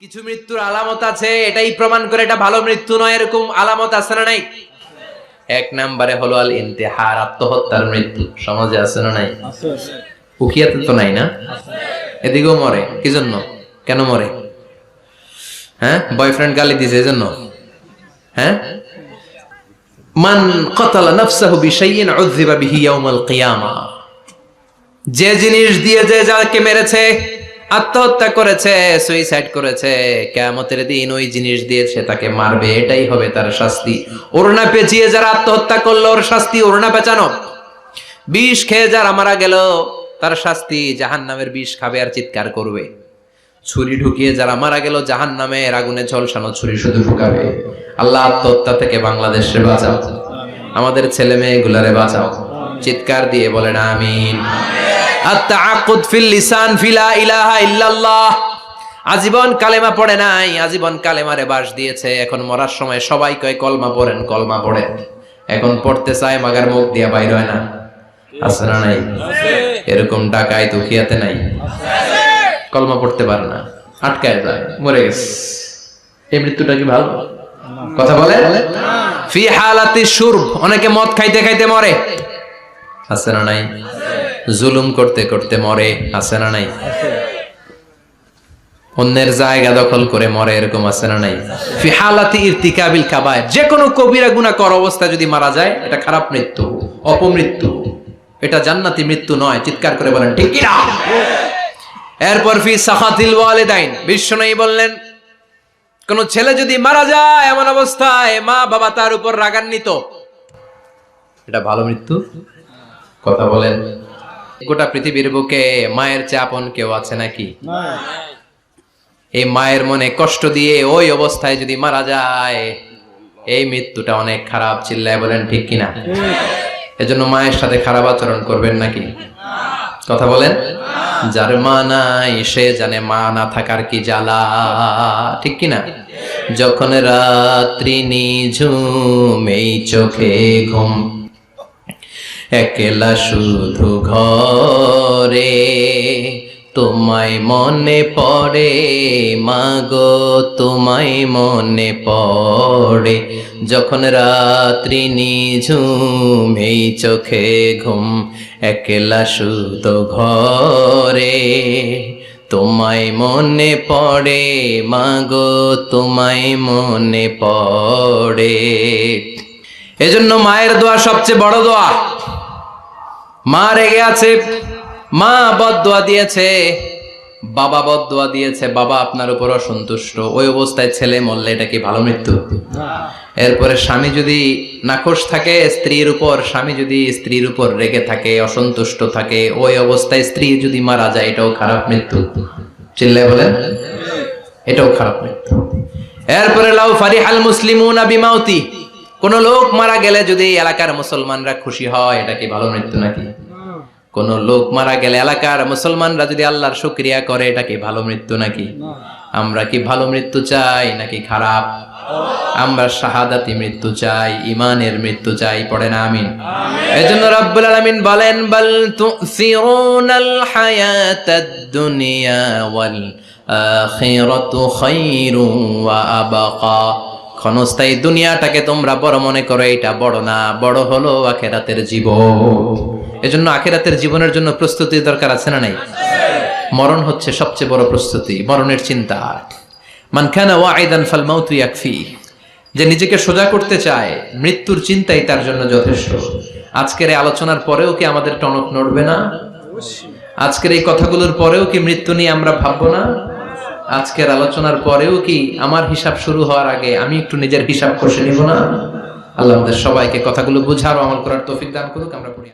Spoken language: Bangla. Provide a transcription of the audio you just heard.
কিছু মৃত্যুর আলামত আছে, এটাই প্রমাণ করে এটা ভালো মৃত্যু নয়, এরকম আলামত আছে না নাই? এক নম্বরে হলো আল ইন্তেহার, আত্মহত্যার মৃত্যু। সমাজে আছে না নাই? উখিয়াতে তো নাই না? এদিকেও মরে, কি জন্য? কেন মরে? হ্যাঁ, বয়ফ্রেন্ড গালি দিয়েছে এজন্য? হ্যাঁ, মান কাতালা নাফসাহু বিশাইইন উযযিবা বিহি ইয়াউমাল কিয়ামা। যে জিনিস দিয়ে যে যাকে মেরেছে, আত্মহত্যা করেছে, সুইসাইড করেছে, কিয়ামতের দিন ওই জিনিস দিয়ে সে তাকে মারবে, এটাই হবে তার শাস্তি। ওড়না পেঁচিয়ে যারা আত্মহত্যা করলো ওর শাস্তি ওড়না পেঁচানো। বিষ খেয়ে যারা মারা গেল তার শাস্তি জাহান্নামের বিষ খাবে আর চিৎকার করবে। ছুরি ঢুকিয়ে যারা মারা গেল জাহান্নামের আগুনে ঝলসানো ছুরি শুধু ঢুকাবে। আল্লাহ আত্মহত্যা থেকে বাংলাদেশে বাঁচাও, আমাদের ছেলে মেয়েগুলারে বাঁচাও। চিৎকার দিয়ে বলেন আমিন। আত-তাআক্কুদ ফিল লিসান ফিলা ইলাহা ইল্লাল্লাহ। আজীবন কালেমা পড়ে নাই, আজীবন কালেমারে বাস দিয়েছে, এখন মরার সময় সবাই কয় কলমা পড়েন, কলমা পড়েন। এখন পড়তে চায় মাগার মুখ দিয়া বাইর হয় না। আছে না নাই? এরকম ডাকাইত উখিয়াতে নাই? কলমা পড়তে পারে না, আটকায় যায়, মরে গেছে। এই মৃত্যুটা কি ভালো? কথা বলে ফি হালাতি শুরব, অনেকে মদ খাইতে খাইতে মরে। আছে না নাই? জুলুম করতে করতে মরে। আছে না নাই? অন্যের জায়গা দখল করে মরে, এরকম আছে না নাই? ফি হালাতি ইরতিকাবিল কাবায়ের, যে কোনো কবিরা গুনাহ কর অবস্থা যদি মারা যায় এটা খারাপ মৃত্যু, অপমৃত্যু, এটা জান্নাতি মৃত্যু নয়। চিৎকার করে বলেন ঠিক কি না? এরপর ফি সাখাতিল ওয়ালিদাইন, বিশ্বনবী বললেন কোন ছেলে যদি মারা যায় এমন অবস্থায় মা বাবা তার উপর রাগান্বিত, এটা ভালো মৃত্যু? কথা বলেন। গোটা পৃথিবীর বুকে মায়ের চেয়ে আপন কেউ আছে নাকি? এই মায়ের মনে কষ্ট দিয়ে ওই অবস্থায় যদি মারা যায় এই মৃত্যুটা অনেক খারাপ। চিল্লায় বলেন ঠিক কিনা? এজন্য মায়ের সাথে খারাপ আচরণ করবেন নাকি? কথা বলেন। যার মা নাই সে জানে মা না থাকার কি জ্বালা, ঠিক কিনা? যখন রাত্রি নিঝুম এই চোখে ঘুম, একলা শুধু ঘরে, তোমায় মনে পড়ে মাগো, তোমায় মনে পড়ে। যখন রাত্রি নিঝুম এই চোখে ঘুম, একলা শুধু ঘরে, তোমায় মনে পড়ে মাগো, তোমায় মনে পড়ে। এজন্য মায়ের দোয়া সবচেয়ে বড় দোয়া। মা রেগে আছে, মা বদদোয়া দিয়েছে, বাবা বদদোয়া দিয়েছে, বাবা আপনার উপর অসন্তুষ্ট, ওই অবস্থায় ছেলে মরলে এটা কি ভালো মৃত্যু? এরপরে স্বামী যদি নাখোশ থাকে স্ত্রীর উপর, স্বামী যদি স্ত্রীর উপর রেগে থাকে, অসন্তুষ্ট থাকে, ওই অবস্থায় স্ত্রী যদি মারা যায় এটাও খারাপ মৃত্যু। চিল্লায় বলেন এটাও খারাপ মৃত্যু। এরপরে লাউ ফারিহাল মুসলিমুনা বিমাউতি, কোন লোক মারা গেলে যদি এলাকার মুসলমানরা খুশি হয় এটা কি ভালো মৃত্যু নাকি? কোন লোক মারা গেলে এলাকার মুসলমানরা যদি আল্লাহর শুকরিয়া করে এটা কি ভালো মৃত্যু নাকি? আমরা কি ভালো মৃত্যু চাই নাকি খারাপ? আমরা শাহাদাতি মৃত্যু চাই, ঈমানের মৃত্যু চাই। পড়েন আমিন। এজন্য রব্বুল আলামিন বলেন বাল তুসিরুনাল হায়াতাদ দুনিয়া ওয়াল আখিরাতু খায়রুন ওয়া আবকা। ক্ষণস্থায়ী দুনিয়াটাকে তোমরা বড় মনে করো, এটা বড় না, বড় হলো আখিরাতের জীবন। এজন্য আখিরাতের জীবনের জন্য প্রস্তুতির দরকার আছে না নাই? মরণ হচ্ছে সবচেয়ে বড় প্রস্তুতি, মরণের চিন্তা। মান কানা ওয়াইদান ফাল মাউতু ইয়াকফি, যে নিজেকে সোজা করতে চায় মৃত্যুর চিন্তাই তার জন্য যথেষ্ট। আজকের এই আলোচনার পরেও কি আমাদের টনক নড়বে না? আজকের এই কথাগুলোর পরেও কি মৃত্যু নিয়ে আমরা ভাববো না? আজকের আলোচনার পরেও কি আমার হিসাব শুরু হওয়ার আগে আমি একটু নিজের হিসাব কষে নিব না? আল্লাহ আমাদের সবাইকে কথাগুলো বুঝার ও আমল করার তৌফিক দান করুক। আমরা পড়ি।